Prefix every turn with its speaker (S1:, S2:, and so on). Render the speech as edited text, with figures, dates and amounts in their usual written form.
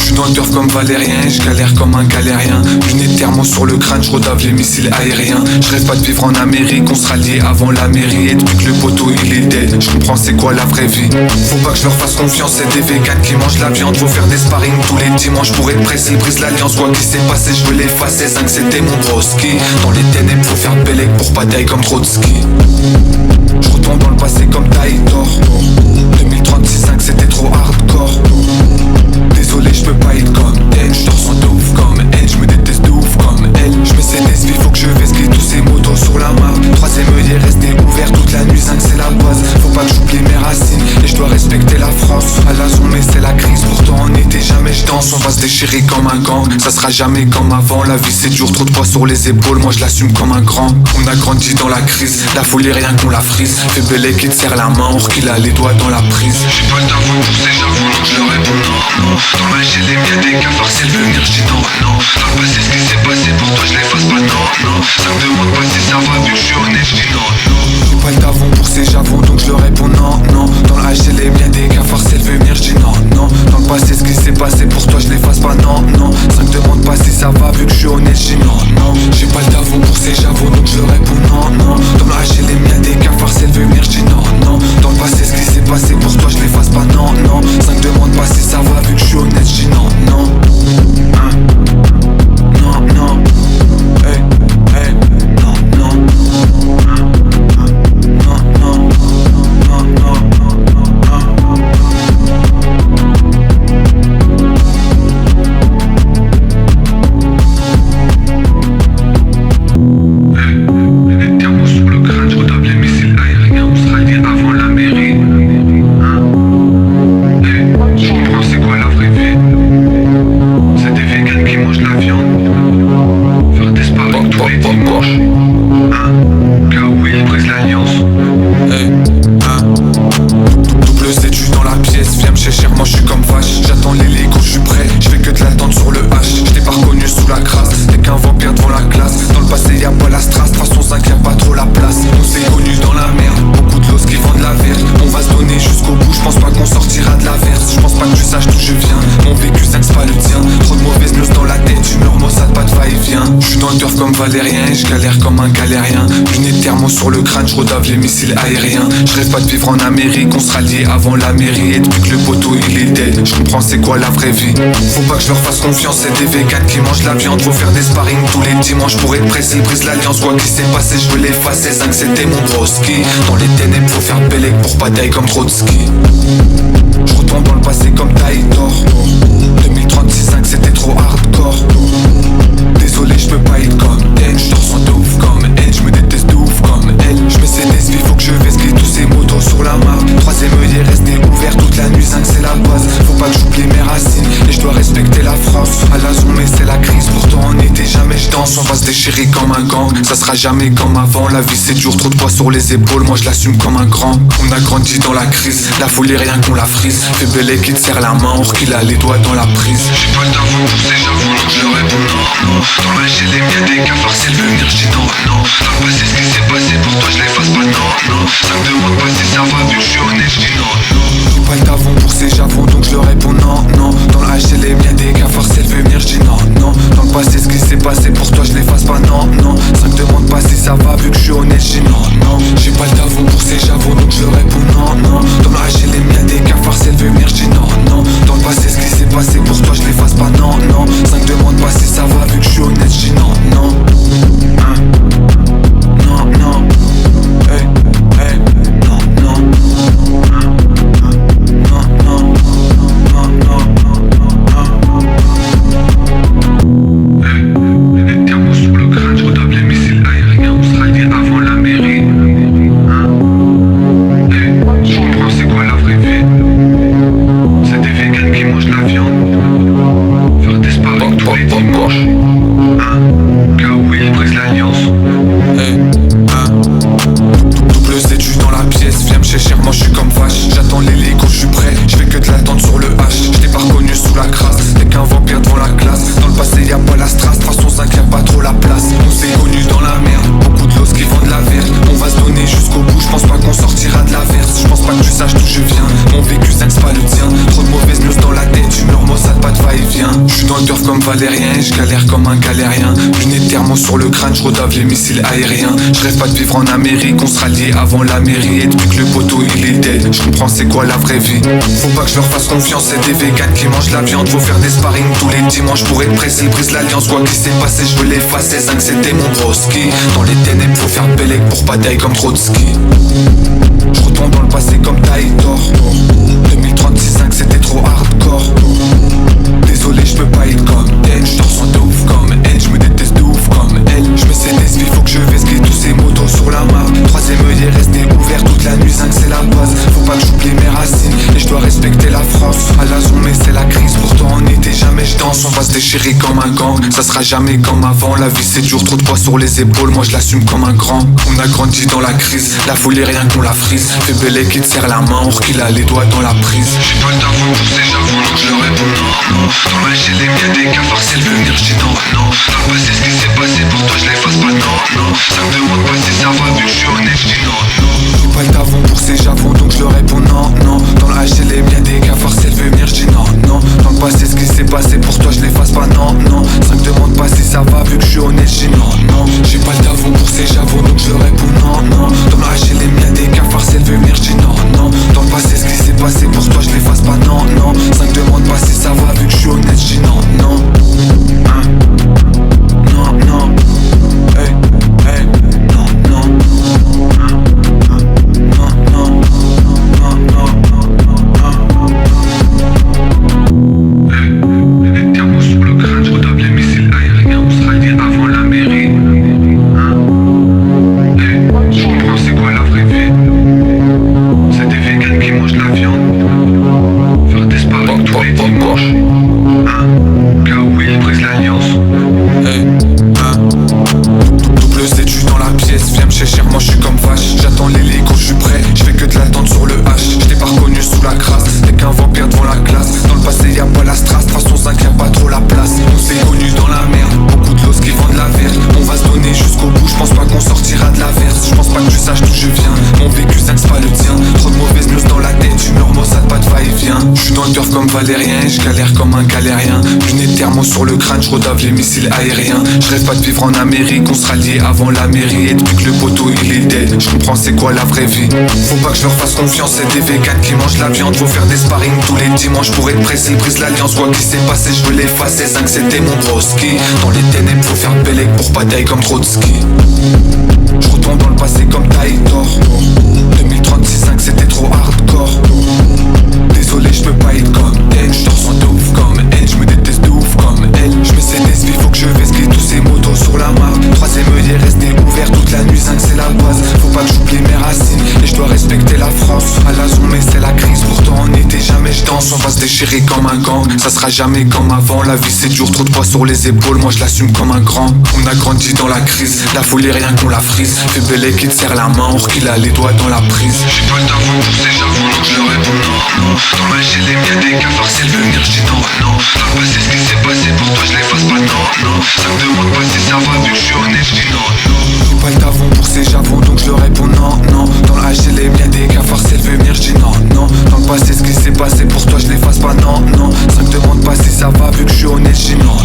S1: J'suis dans le turf comme Valérien et j'galère comme un galérien. Lunettes thermo sur le crâne, j'redave les missiles aériens. J'rêve pas de vivre en Amérique, on sera liés avant la mairie. Et depuis que le poteau il est dead, j'comprends c'est quoi la vraie vie. Faut pas que je leur fasse confiance, c'est des véganes qui mangent la viande. Faut faire des sparring tous les dimanches pour être pressé, brise l'alliance. Quoi qui s'est passé, je veux l'effacer, 5 c'était mon broski. Dans les ténèbres faut faire bellec pour pas taille comme Trotsky. Je retourne dans le passé comme Taïtor. 2036 c'était trop hardcore. Désolé je peux pas être comme elle. Je ressens de ouf comme elle. Je me déteste de ouf comme elle. Je me sais des faut que je vesquille tous ces motos sur la map. Troisième œil est resté ouvert toute la nuit, 5 c'est la base. Faut pas que j'oublie mes racines et je dois respecter la France. À la zone mais c'est la crise, pourtant on était jamais je danse. On va se déchirer comme un gang, ça sera jamais comme avant. La vie c'est dur, trop de poids sur les épaules, moi je l'assume comme un grand. On a grandi dans la crise, la folie rien qu'on la frise. Fais belle qui te serre la main, or qu'il a les doigts dans la prise. J'ai pas le temps pour ces j'avoue donc je leur réponds non, non. Dans ma j'ai les miens des cafards, c'est le venir, j'dis non, non. Dans le passé ce qui s'est passé pour toi je l'efface pas, non, non. Ça me demande pas si ça va, vu que je suis honnête, j'dis non, non. J'ai pas le tavon pour ces j'avoue donc je leur réponds non, non. Dans la j'ai les miens des cafards, c'est le venir, j'dis non, non. Dans le passé ce qui s'est passé pour toi je l'efface pas, non, non. Ça me demande pas si ça va, vu que je suis honnête, j'dis non, non. J'ai pas le tavon pour ces j'avoue donc je leur réponds non, non. Dans la j'ai les miens des cafards, c'est le venir, j'dis non, non. Dans le passé ce qui s'est passé pour toi je l'efface pas, non, non. Ça me demande pas si ça va, vu que je suis honnête, j'dis non, non. Hein? Non, non. Hey, hey, non, non. Non, non. Non, non. Les thermos sur le crâne, j'retape les missiles aériens. On sera liés avant la mairie. Je comprends c'est quoi la vraie vie. C'est des véganes qui mangent la viande. Faire des sparring tous les dimanches. Kaoui brise l'alliance. Double Z, j'suis dans la pièce. Viens me chercher, moi j'suis comme vache. J'attends l'hélico, j'suis prêt. J'fais que de l'attente sur le H. J't'ai pas reconnu sous la crasse. T'es qu'un vampire devant la classe. Dans le passé y'a pas la strass. 305 y'a pas trop la place. On s'est connus dans la merde. Beaucoup de los qui vendent la verte. On va se donner jusqu'au bout. J'pense pas qu'on sortira de la verse. J'pense pas que tu saches d'où je viens. Mon vécu ça c'est pas le tien. Trop de mauvaises news dans la tête. Humeur maussade, pas de va-et-vient. J'suis dans le turf comme Valérien et j'galère comme un galérien. Lunettes thermo sur le crâne, j'redave les missiles aériens. J'rêve pas de vivre en Amérique, on sera liés avant la mairie. Et depuis que le poteau il est dead, j'comprends c'est quoi la vraie vie. Faut pas que je leur fasse confiance, c'est des véganes qui mangent la viande. Faut faire des sparring tous les dimanches pour être pressé, brise l'alliance. Quoi qui s'est passé, je veux l'effacer, 5 c'était mon broski. Dans les ténèbres faut faire bellec pour pas taille comme Trotsky. Je retourne dans le passé comme Taïtor. 2036 c'était trop hardcore. Désolé je peux pas être comme elle. Je ressens de ouf comme elle. Je me déteste de ouf comme elle. Je me sais des vies, faut que je vesquille tous ces motos sur la map. Troisième œil est resté ouvert toute la nuit, 5 c'est la base. Faut pas que j'oublie mes racines et je dois respecter la France. À la zone mais c'est la crise, pourtant on était jamais je danse. On va se déchirer comme un gang, ça sera jamais comme avant. La vie c'est dur, trop de poids sur les épaules, moi je l'assume comme un grand. On a grandi dans la crise, la folie rien qu'on la frise. Fais belle qui te serre la main, or qu'il a les doigts dans la prise. J'ai pas le temps pour ces j'avoue donc je leur réponds non, non. Dans ma j'ai les miens des cafards, c'est le venir, j'dis non, non. Dans le passé ce qui s'est passé pour toi je l'efface pas, non, non. Ça me demande pas si ça va, vu que je suis honnête, j'dis non, non. J'ai pas le tavon pour ces j'avoue donc je leur réponds non, non. Dans la j'ai les miens des cafards, c'est le venir, j'dis non, non. Dans le passé ce qui s'est passé pour toi je l'efface pas, non, non. Ça me demande pas si ça va, vu que je suis honnête, j'dis non, non. J'ai pas le tavon pour ces j'avoue donc je leur réponds non, non. Dans la j'ai les miens des cafards, c'est le venir, j'dis non, non. Dans le passé ce qui s'est passé pour toi je l'efface pas, non, non. Ça me demande pas si ça va, vu que je suis honnête, j'dis non, non. Non, non. Hey, hey, non, non. Non, non. Non, non. Les thermos sur le crâne, j'redave les missiles aériens. On sera liés avant la mairie. Je comprends c'est quoi la vraie vie. dans le turf comme Valérien et je galère comme un galérien. Lunettes thermo sur le crâne, je redave les missiles aériens. Je rêve pas de vivre en Amérique, on sera lié avant la mairie. Et depuis que le poteau il est dead, je comprends c'est quoi la vraie vie. Faut pas que je leur fasse confiance, c'est des vegans qui mangent la viande. Faut faire des sparring tous les dimanches pour être pressé, brise l'alliance. Quoi qu'il s'est passé, je veux l'effacer, 5 c'était mon broski. Dans les ténèbres faut faire Belek pour bataille comme Trotsky. Je retourne dans le passé comme Taïtor. 2036 5 c'était trop hardcore. Désolé je peux pas être comme elle. Je te ressens de ouf comme elle. Je me déteste de ouf comme elle. Je me sais des faut que je vesquille tous ces motos sur la mare. Troisième œil est resté ouvert toute la nuit, 5 c'est la base. Faut pas que j'oublie mes racines et je dois respecter la France. À la zone mais c'est la crise, pourtant on n'était jamais je danse. On va se déchirer comme un gang, ça sera jamais comme avant. La vie c'est dur, trop de poids sur les épaules, moi je l'assume comme un grand. On a grandi dans la crise, la folie rien qu'on la frise. Fais Belé qui te serre la main, or qu'il a les doigts dans la prise.
S2: J'ai pas le temps pour ces javons donc je leur réponds non, non. Dans ma chez les miens des cafards c'est le venir, je dis non, non. Dans le passé ce qui s'est passé pour toi je l'efface pas, non, non. Ça me demande pas si ça va vu que je suis honnête, je dis non, non.
S1: J'ai pas le tavon pour ces javons donc je leur réponds non, non. Dans la chez les miens des cafards c'est le venir, je dis non, non. Dans le passé ce qui s'est passé pour toi je l'efface pas, non, non. Ça me demande pas si ça va vu que je suis honnête, je dis non, non. J'ai pas le tavon pour ces javons donc je leur réponds non, non. Dans la chez les miens des cafards c'est le venir, je dis non, non. Dans le passé ce qui s'est passé pour toi je l'efface pas, non, non. Ça me demande pas si ça va vu que je suis honnête, je dis non, non. Hein? Non, non. Hey, hey, non, non. Hein? Hein? Non, non. Non, non.
S2: Les thermos sur le crâne, je redave les missiles aériens. On sera lié avant la mairie. Hein? Je comprends c'est quoi la vraie vie. C'est des vegans qui mangent la viande. Faire des sparring tous les dimanches. Hein? Car oui, ils brisent l'alliance.
S1: Hey, hein? Double études dans la pièce, viens me chercher, moi je suis comme vache. J'attends l'hélico, je suis prêt, je fais que de l'attente sur le H. Je t'ai pas reconnu sous la crasse, t'es qu'un vampire devant la classe. Dans le passé y'a pas la strass, de façon 5 y'a pas trop la place. On s'est connus dans la merde, beaucoup de l'os qui vendent la verte. On va se donner jusqu'au bout, je pense pas qu'on sortira de la verse. Je pense pas que tu saches d'où je viens, mon vécu 5 c'est pas le tien. Trop de mauvaises news dans la tête, humeur maussade, pas de va-et-vient. Je suis dans le turf comme Valérien et je galère comme un galérien. Lunettes thermo sur le crâne, je redave les missiles aériens. Je rêve pas de vivre en Amérique, on sera lié avant la mairie. Et depuis que le poteau il est dead, je comprends c'est quoi la vraie vie. Faut pas que je leur fasse confiance, c'est des vegans qui mangent la viande. Faut faire des sparring tous les dimanches pour être pressé, brise l'alliance. Quoi qu'il s'est passé, je veux l'effacer, 5 c'était mon broski. Dans les ténèbres faut faire Belek pour bataille comme Trotsky. Je retourne dans le passé comme Taïtor. 2036 5 c'était trop hardcore. Désolé je peux pas être comme elle. Je te ressens de ouf comme elle. Je me déteste de ouf comme elle. Je me sais des faut que je vesquille tous ces motos sur la mare. Troisième œil est resté ouvert toute la nuit, 5 c'est la base. Faut pas que j'oublie mes racines et je dois respecter la France. À la zone mais c'est la crise, pourtant on n'était jamais je danse. On va se déchirer comme un gang, ça sera jamais comme avant. La vie c'est dur, trop de poids sur les épaules, moi je l'assume comme un grand. On a grandi dans la crise, la folie rien qu'on la frise. Fais Belé qui te serre la main, or qu'il a les doigts dans la prise.
S2: J'ai pas le temps pour ces javons donc je leur réponds non, non. Dans ma chez les miens des cafards c'est le venir, je dis non, non. Dans le passé ce qui s'est passé pour toi je l'efface pas, non, non. Ça me demande pas si ça va vu que je suis honnête, je dis non, non.
S1: J'ai pas le tavon pour ces javons donc je leur réponds non, non. Dans la chez les miens des cafards c'est le venir, je dis non, non. Dans le passé ce qui s'est passé pour toi je l'efface pas, non, non. Ça me demande pas si ça va vu que je suis honnête, je dis non,